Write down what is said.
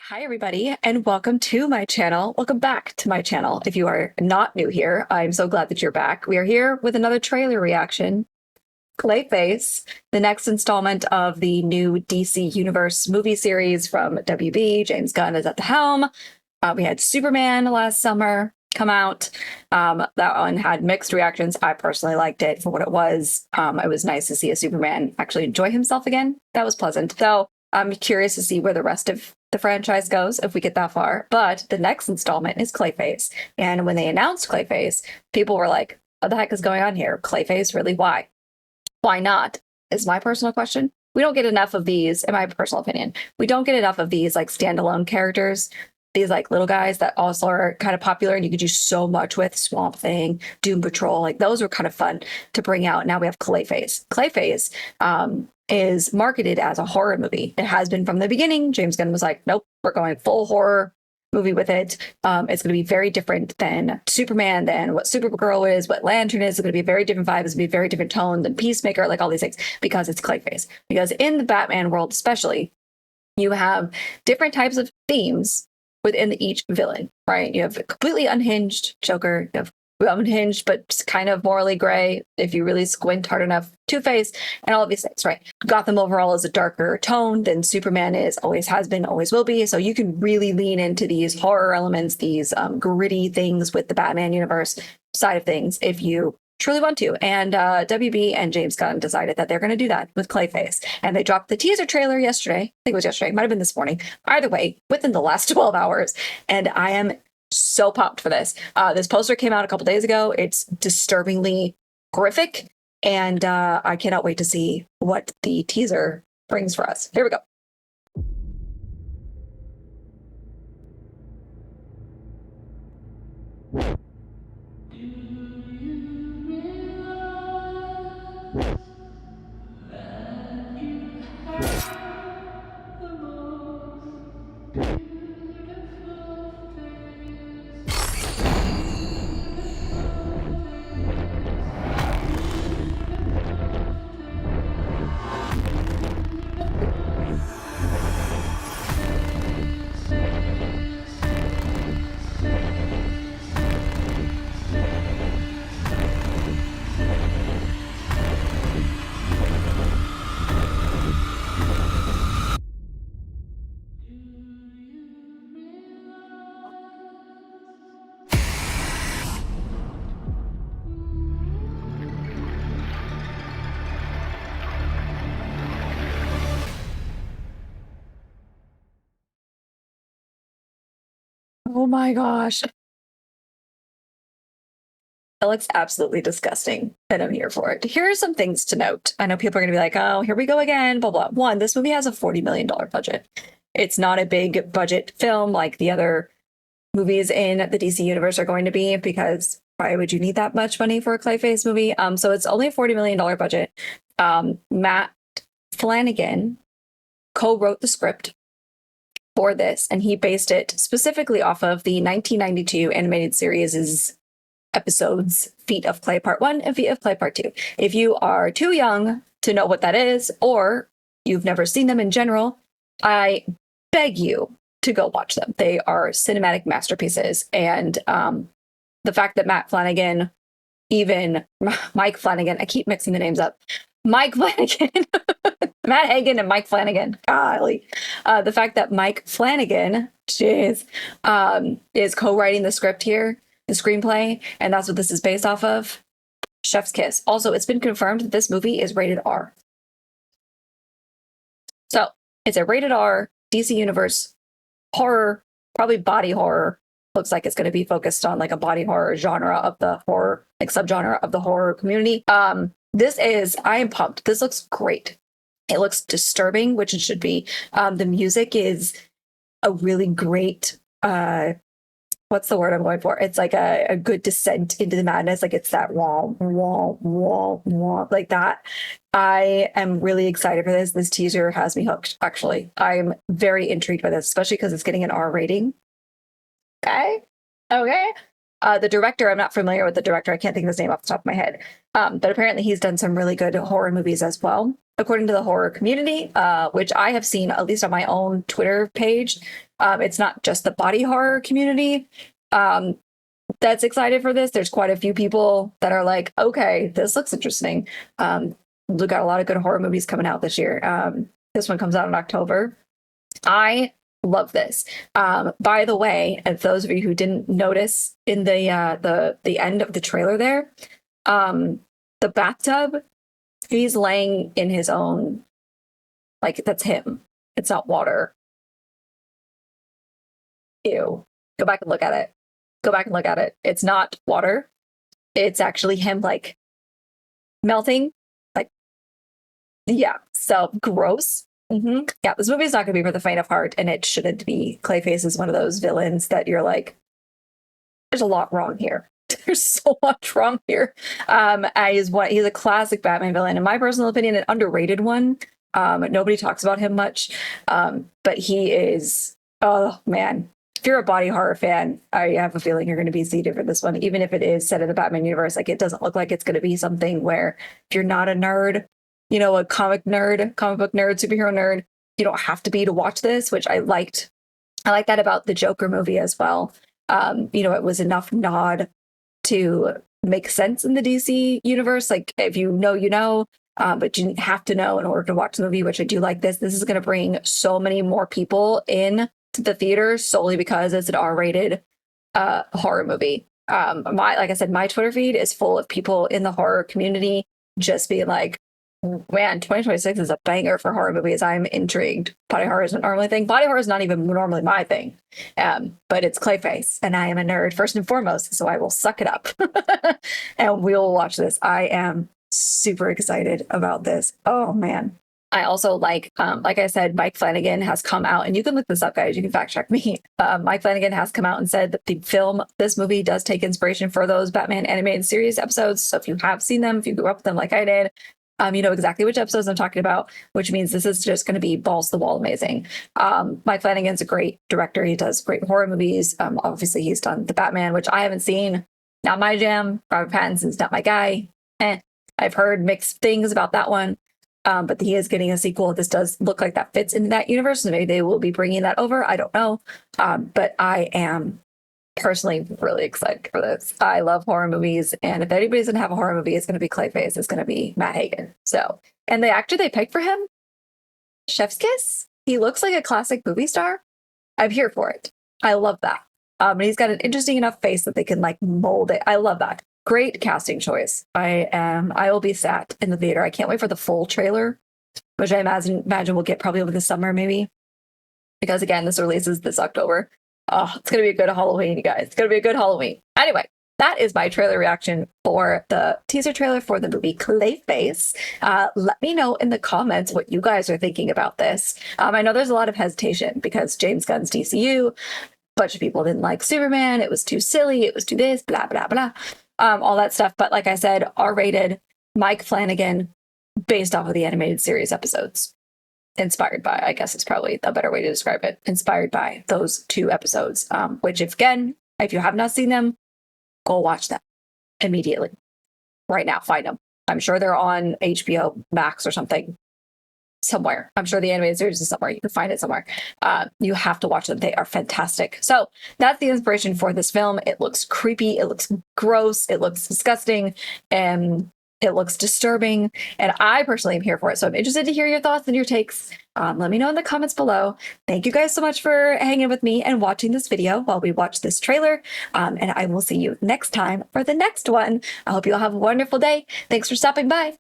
Hi, everybody, and welcome to my channel. Welcome back to my channel. If you are not new here, I'm so glad that you're back. We are here with another trailer reaction. CLAYFACE, the next installment of the new DC Universe movie series from WB. James Gunn is at the helm. We had Superman last summer come out. That one had mixed reactions. I personally liked it for what it was. It was nice to see a Superman actually enjoy himself again. That was pleasant. Though I'm curious to see where the rest of the franchise goes if we get that far. But the next installment is CLAYFACE. And when they announced CLAYFACE, people were like, what the heck is going on here? CLAYFACE, really? Why? Why not? Is my personal question. We don't get enough of these, in my personal opinion. We don't get enough of these like standalone characters, these like little guys that also are kind of popular and you could do so much with. Swamp Thing, Doom Patrol, like those were kind of fun to bring out. Now we have CLAYFACE. CLAYFACE is marketed as a horror movie. It has been from the beginning. James Gunn was like, nope, we're going full horror movie with it. It's going to be very different than Superman, than what Supergirl is, what Lantern is. It's going to be a very different vibe. It's going to be a very different tone than Peacemaker, like all these things, because it's CLAYFACE. Because in the Batman world, especially, you have different types of themes within each villain, right? You have a completely unhinged Joker, you have unhinged but kind of morally gray if you really squint hard enough, Two-Face, and all of these things, right? Gotham overall is a darker tone than Superman is, always has been, always will be. So you can really lean into these horror elements, these gritty things with the Batman universe side of things if you truly want to. And WB and James Gunn decided that they're going to do that with CLAYFACE. And they dropped the teaser trailer yesterday. I think it was yesterday. It might have been this morning. Either way, within the last 12 hours. And I am so pumped for this. This poster came out a couple days ago. It's disturbingly horrific. And I cannot wait to see what the teaser brings for us. Here we go. Oh my gosh. It looks absolutely disgusting, and I'm here for it. Here are some things to note. I know people are going to be like, oh, here we go again, blah, blah. One, this movie has a $40 million budget. It's not a big budget film like the other movies in the DC universe are going to be, because why would you need that much money for a CLAYFACE movie? So it's only a $40 million budget. Matt Flanagan co-wrote the script for this, and he based it specifically off of the 1992 animated series' episodes, Feet of Clay Part 1 and Feet of Clay Part 2. If you are too young to know what that is, or you've never seen them in general, I beg you to go watch them. They are cinematic masterpieces. And the fact that Matt Flanagan, even Mike Flanagan, I keep mixing the names up. Mike Flanagan, Matt Hagen and Mike Flanagan. Golly. The fact that Mike Flanagan, is co-writing the script here, the screenplay, and that's what this is based off of. Chef's kiss. Also, it's been confirmed that this movie is rated R. So it's a rated R DC Universe horror, probably body horror. Looks like it's going to be focused on like a body horror genre of the horror, like subgenre of the horror community. I am pumped. This looks great. It looks disturbing, which it should be. The music is a really great, what's the word I'm going for? It's like a good descent into the madness. Like it's that wah, wah, wah, wah, like that. I am really excited for this. This teaser has me hooked, actually. I'm very intrigued by this, especially because it's getting an R rating. Okay. Okay. The director, I'm not familiar with the director. I can't think of his name off the top of my head. But apparently he's done some really good horror movies as well, according to the horror community, which I have seen, at least on my own Twitter page. It's not just the body horror community that's excited for this. There's quite a few people that are like, okay, this looks interesting. We've got a lot of good horror movies coming out this year. This one comes out in October. I love this. By the way, and those of you who didn't notice in the end of the trailer there, the bathtub, he's laying in his own, like, that's him. It's not water. Ew. Go back and look at it. Go back and look at it. It's not water. It's actually him, like, melting. Like, yeah. So gross. Yeah, this movie is not going to be for the faint of heart, and it shouldn't be. Clayface is one of those villains that you're like, there's a lot wrong here. There's so much wrong here. He's a classic Batman villain, in my personal opinion, an underrated one. Nobody talks about him much, but he is. Oh man, if you're a body horror fan, I have a feeling you're going to be seated for this one, even if it is set in the Batman universe. Like, it doesn't look like it's going to be something where if you're not a nerd, you know, a comic book nerd, superhero nerd, you don't have to be to watch this, which I liked. I like that about the Joker movie as well. You know, it was enough nod to make sense in the DC universe. Like, if you know, you know, but you didn't have to know in order to watch the movie, which I do like this. This is going to bring so many more people in to the theater solely because it's an R-rated horror movie. Like I said, my Twitter feed is full of people in the horror community just being like, man, 2026 is a banger for horror movies. I'm intrigued. Body horror isn't normally a thing. Body horror is not even normally my thing. But it's Clayface, and I am a nerd first and foremost, so I will suck it up. And we'll watch this. I am super excited about this. Oh, man. I also like I said, Mike Flanagan has come out, and you can look this up, guys. You can fact check me. Mike Flanagan has come out and said that this movie does take inspiration for those Batman animated series episodes. So if you have seen them, if you grew up with them like I did, you know exactly which episodes I'm talking about, which means this is just going to be balls to the wall amazing. Mike Flanagan's a great director. He does great horror movies. Obviously, he's done The Batman, which I haven't seen. Not my jam. Robert Pattinson's not my guy. I've heard mixed things about that one. But he is getting a sequel. This does look like that fits into that universe. So maybe they will be bringing that over. I don't know. But I am personally really excited for this. I love horror movies. And if anybody's going to have a horror movie, it's going to be Clayface. It's going to be Matt Hagen. So, and the actor they picked for him, Chef's Kiss, he looks like a classic movie star. I'm here for it. I love that. And he's got an interesting enough face that they can like mold it. I love that. Great casting choice. I will be sat in the theater. I can't wait for the full trailer, which I imagine we'll get probably over the summer, maybe. Because again, this releases this October. Oh, it's going to be a good Halloween, you guys. It's going to be a good Halloween. Anyway, that is my trailer reaction for the teaser trailer for the movie Clayface. Let me know in the comments what you guys are thinking about this. I know there's a lot of hesitation because James Gunn's DCU. A bunch of people didn't like Superman. It was too silly. It was too this, blah, blah, blah. All that stuff. But like I said, R-rated, Mike Flanagan, based off of the animated series episodes. Inspired by, I guess it's probably a better way to describe it. Inspired by those 2 episodes, which if you have not seen them, go watch them immediately. Right now, find them. I'm sure they're on HBO Max or something. Somewhere. I'm sure the animated series is somewhere. You can find it somewhere. You have to watch them. They are fantastic. So that's the inspiration for this film. It looks creepy. It looks gross. It looks disgusting. And it looks disturbing. And I personally am here for it. So I'm interested to hear your thoughts and your takes. Let me know in the comments below. Thank you guys so much for hanging with me and watching this video while we watch this trailer. And I will see you next time for the next one. I hope you all have a wonderful day. Thanks for stopping by.